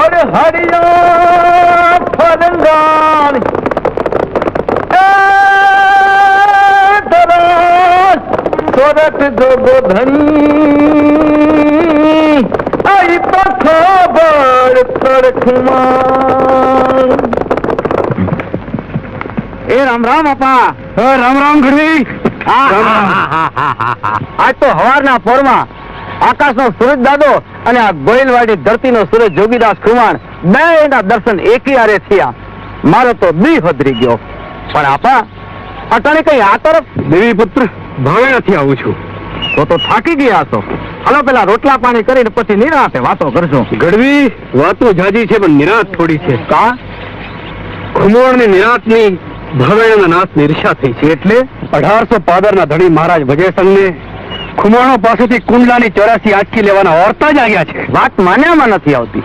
અરે હરિયા ફરંદાન સોરઠ જોગો ધણી આઈ તો ખબર તરખમાં. એ રામ રામ આપા. રામ રામ ગઢવી. આજ તો હવારના પોરમાં આકાશનો સૂરજ દાદો અને આ ગોયલવાડી ધરતીનો સૂરજ જોગીદાસ ખુમાણ બે ના દર્શન એકી આરે થયા. મારો તો દી હદરી ગયો. પણ આપા અટાણે કઈ આ તરફ? દેવી પુત્ર ભાવેણાથી આવું છું. તો થાકી ગયા છો. હાલો પેલા રોટલા પાણી કરીને પછી નિરાંતે વાતો કરજો. ગઢવી વાતો જાજી છે પણ નિરાંત થોડી છે. કા? ખુમાણની નિરાંતની ભાવેણાના નાશની ઈર્ષા થઈ છે. એટલે 1800 પાદરના ધણી મહારાજ વજયસંઘને ખુમાણો પાસેથી કુંડલાની 84 આંચકી લેવાના ઓરતા જ આવ્યા છે. વાત માન્યામાં નથી આવતી.